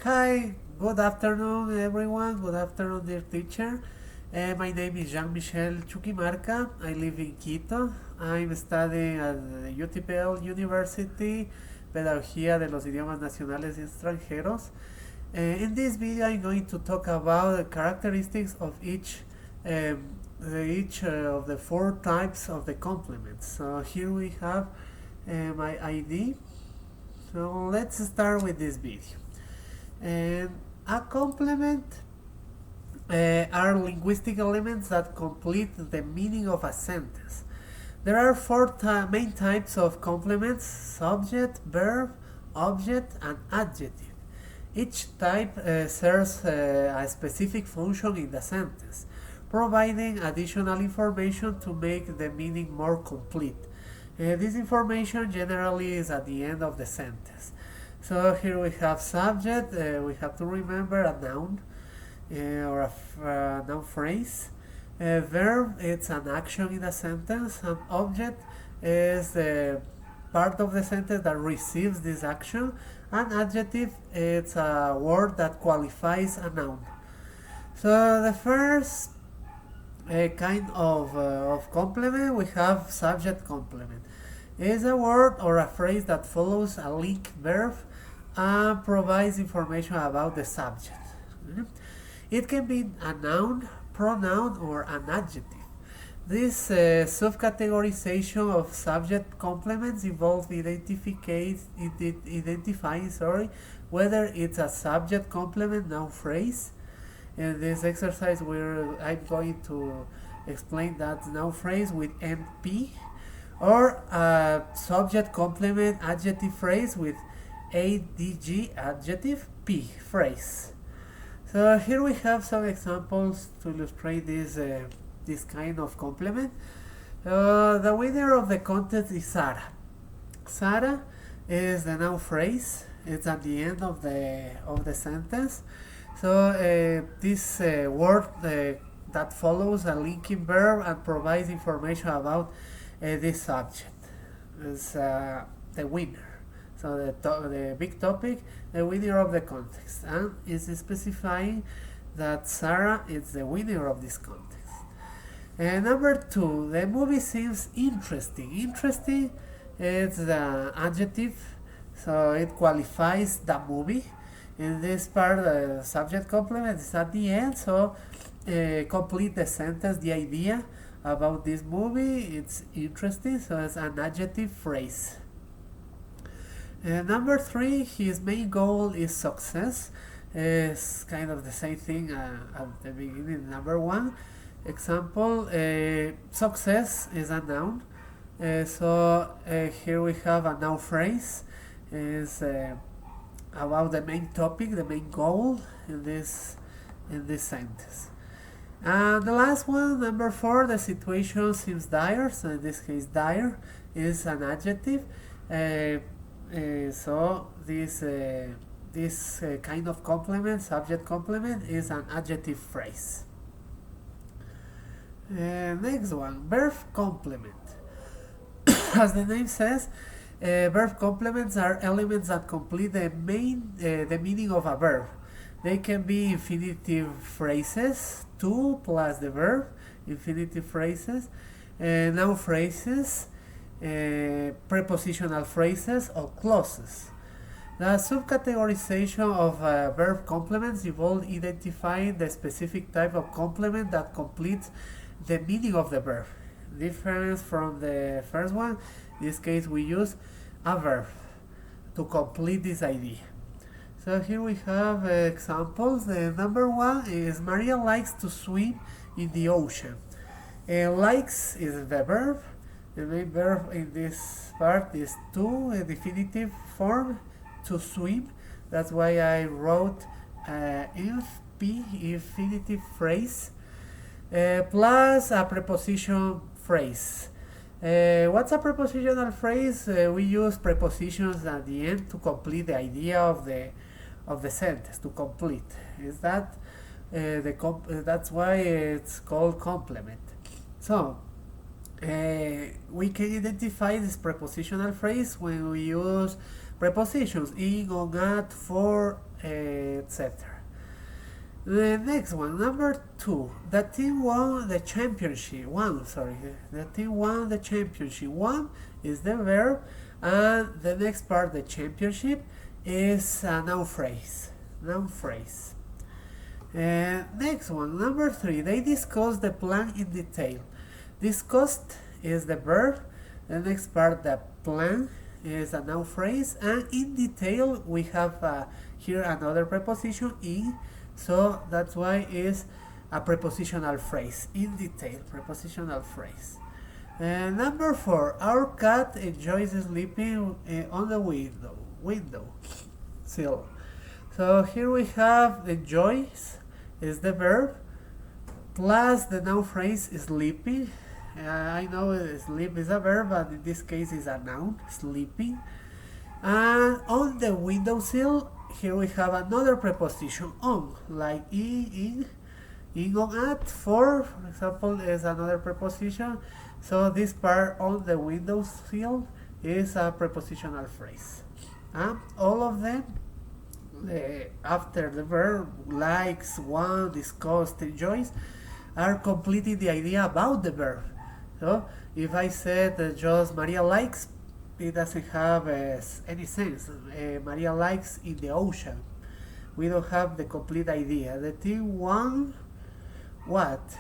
Hi, good afternoon everyone, good afternoon dear teacher. My name is Michel Chuquimarca. I live in Quito. I'm studying at the UTPL University, Pedagogía de los Idiomas Nacionales y Extranjeros. In this video I'm going to talk about the characteristics of each of the four types of the complements. So here we have my ID. So let's start with this video. A complement are linguistic elements that complete the meaning of a sentence. There are four main types of complements: subject, verb, object, and adjective. Each type serves a specific function in the sentence, providing additional information to make the meaning more complete. This information generally is at the end of the sentence. So here we have subject. We have to remember a noun or a noun phrase. Verb, it's an action in a sentence. An object is the part of the sentence that receives this action. An adjective, it's a word that qualifies a noun. So the first kind of complement, we have subject complement. It's a word or a phrase that follows a linked verb and provides information about the subject. It can be a noun, pronoun, or an adjective. This subcategorization of subject complements involves identifying whether it's a subject complement noun phrase. In this exercise, I'm going to explain that noun phrase with NP, or a subject complement adjective phrase with ADG adjective P phrase. So here we have some examples to illustrate this kind of complement. The winner of the contest is Sarah. Sarah is the noun phrase. It's at the end of the sentence. So this word that follows a linking verb and provides information about this subject is the winner. So the big topic, the winner of the context, and is specifying that Sarah is the winner of this context. And number two, the movie seems interesting. Interesting is the adjective, so it qualifies the movie. In this part, the subject complement is at the end, so complete the sentence, the idea about this movie. It's interesting, so it's an adjective phrase. Number three, his main goal is success. It's kind of the same thing at the beginning. Number one, example, success is a noun. So here we have a noun phrase. Is about the main topic, the main goal in this sentence. And the last one, number four, the situation seems dire. So in this case, dire is an adjective. So this kind of complement, subject complement, is an adjective phrase. Next one, verb complement. As the name says, verb complements are elements that complete the meaning of a verb. They can be infinitive phrases, to plus the verb, infinitive phrases, noun phrases, prepositional phrases, or clauses. The subcategorization of verb complements involves identifying the specific type of complement that completes the meaning of the verb. Difference from the first one, in this case we use a verb to complete this idea. So here we have examples. The number one is Maria likes to swim in the ocean. Likes is the verb. The main verb in this part is to, a definitive form, to swim. That's why I wrote infinitive phrase, plus a preposition phrase. What's a prepositional phrase? We use prepositions at the end to complete the idea of the sentence, to complete. Is that that's why it's called complement. So we can identify this prepositional phrase when we use prepositions in, on, at, for, etc. The next one, number 2. The team won the championship. The team won the championship. Won is the verb, and the next part, the championship, is a noun phrase. Next one, number 3. They discussed the plan in detail. Discussed is the verb. The next part, the plan, is a noun phrase, and in detail we have here another preposition, in, so that's why it's a prepositional phrase. In detail, prepositional phrase. Number 4. Our cat enjoys sleeping on the window sill. So here we have enjoys is the verb plus the noun phrase sleeping. I know sleep is a verb, but in this case is a noun, sleeping. And on the windowsill, here we have another preposition, on, like in, on, at, for example, is another preposition. So this part, on the windowsill, is a prepositional phrase. All of them, after the verb, likes, want, discussed, enjoys, are completing the idea about the verb. So if I said just Maria likes, it doesn't have any sense. Maria likes in the ocean. We don't have the complete idea. The team won what?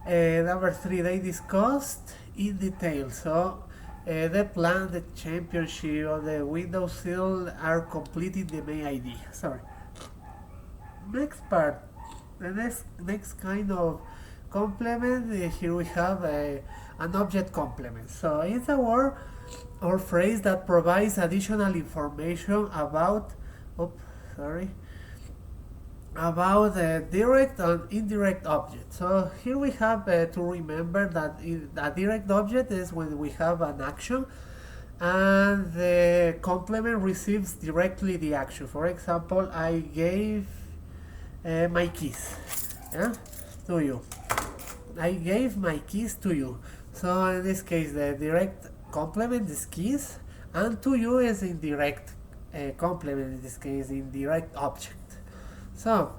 Number 3, they discussed in detail. So the plan, the championship, or the windowsill are completing the main idea. Sorry. Next part, the next kind of complement. Here we have an object complement. So it's a word or phrase that provides additional information about the direct and indirect object. So here we have to remember that a direct object is when we have an action and the complement receives directly the action. For example, I gave my keys to you. I gave my keys to you. So in this case, the direct complement is keys, and to you is indirect complement, in this case, indirect object. So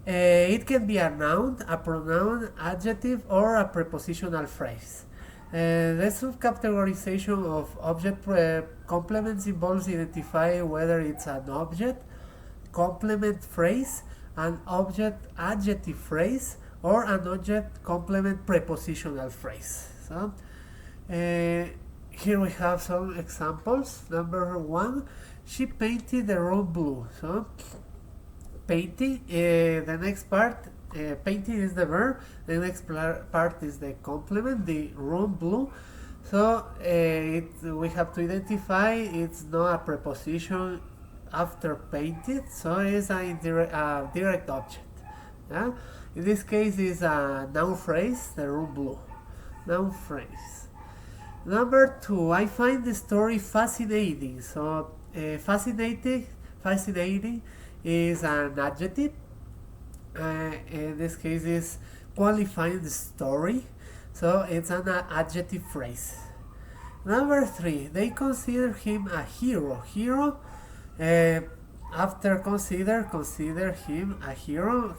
it can be a noun, a pronoun, adjective, or a prepositional phrase. The subcategorization of object complements involves identifying whether it's an object complement phrase, an object adjective phrase, or an object complement prepositional phrase. So here we have some examples. Number 1, she painted the room blue. So painting, the next part, painting is the verb, the next part is the complement, the room blue. So we have to identify it's not a preposition after painted, so it's a direct object. Yeah? In this case, is a noun phrase, the room blue. Noun phrase. Number 2, I find the story fascinating. So fascinating is an adjective. In this case, is qualifying the story. So it's an adjective phrase. Number 3, they consider him a hero. Hero. After consider him a hero.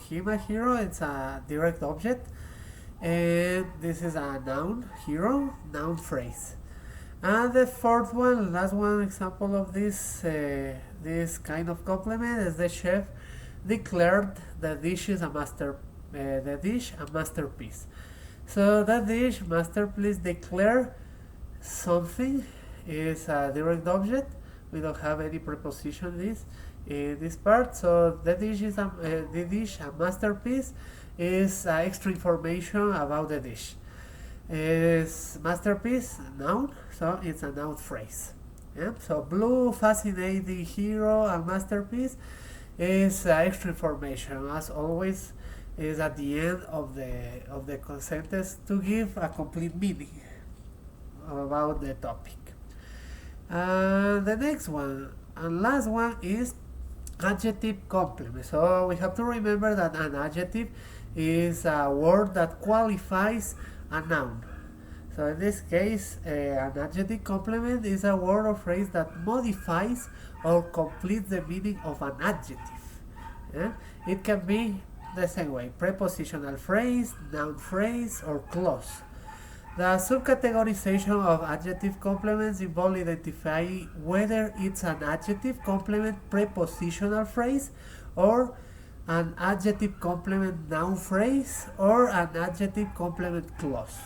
It's a direct object, and this is a noun, hero, noun phrase. And the fourth one, last one example of this this kind of complement is the chef declared the dish a masterpiece. So that dish masterpiece declare something is a direct object. We don't have any preposition this part, so the dish a masterpiece is extra information about the dish. Is masterpiece noun, so it's a noun phrase. Yeah? So blue, fascinating, hero, and masterpiece is extra information, as always is at the end of the sentence to give a complete meaning about the topic. The next one and last one is adjective complement. So we have to remember that an adjective is a word that qualifies a noun. So in this case, an adjective complement is a word or phrase that modifies or completes the meaning of an adjective. It can be the same way: prepositional phrase, noun phrase, or clause. The subcategorization of adjective complements involves identifying whether it's an adjective complement prepositional phrase, or an adjective complement noun phrase, or an adjective complement clause.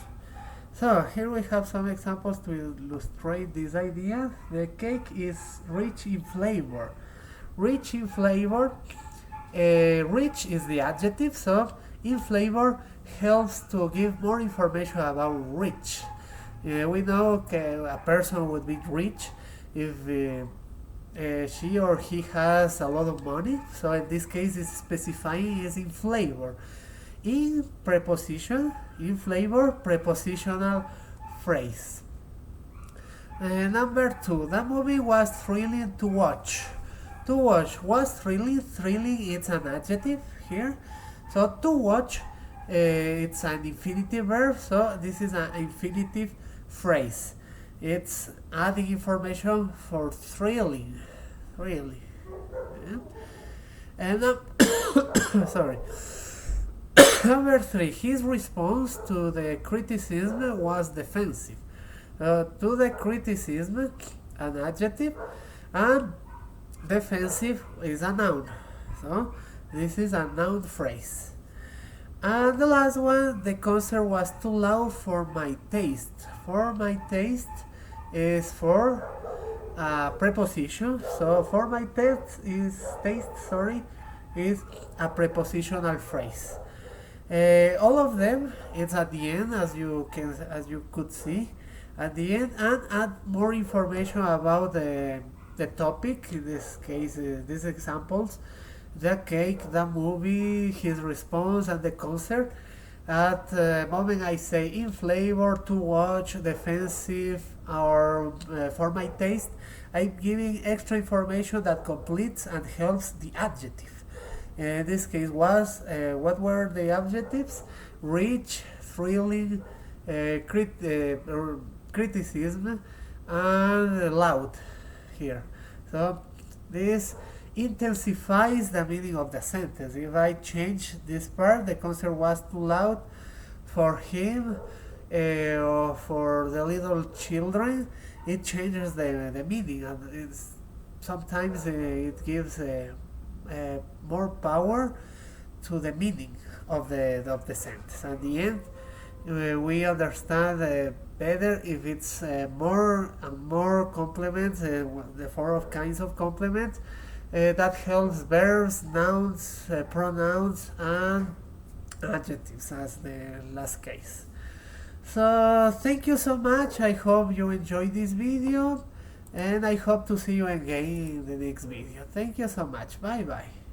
So here we have some examples to illustrate this idea. The cake is rich in flavor. Rich in flavor. Rich is the adjective, so in flavor helps to give more information about rich. We know a person would be rich if she or he has a lot of money. So in this case, it's specifying is in flavor. In preposition, in flavor, prepositional phrase. Number 2, the movie was thrilling to watch. To watch was thrilling. Thrilling, it's an adjective here. So to watch, it's an infinitive verb. So this is an infinitive phrase. It's adding information for thrilling. Really. And sorry. Number 3, his response to the criticism was defensive. To the criticism, an adjective, and defensive is a noun. So this is a noun phrase. And the last one, the concert was too loud for my taste. For my taste is for preposition. So for my taste is a prepositional phrase. All of them, it's at the end, as you could see at the end, and add more information about the topic. In this case, these examples: the cake, the movie, his response, and the concert. At the moment I say in flavor, to watch, defensive, or for my taste, I'm giving extra information that completes and helps the adjective. In this case was, what were the adjectives? Rich, thrilling, criticism, and loud here. So this intensifies the meaning of the sentence. If I change this part, the concert was too loud for him, or for the little children, it changes the meaning, and sometimes it gives more power to the meaning of the sentence. At the end, we understand better if it's more and more complements, the 4 kinds of complements that helps verbs, nouns, pronouns, and adjectives as the last case. So thank you so much. I hope you enjoyed this video, and I hope to see you again in the next video. Thank you so much. Bye bye.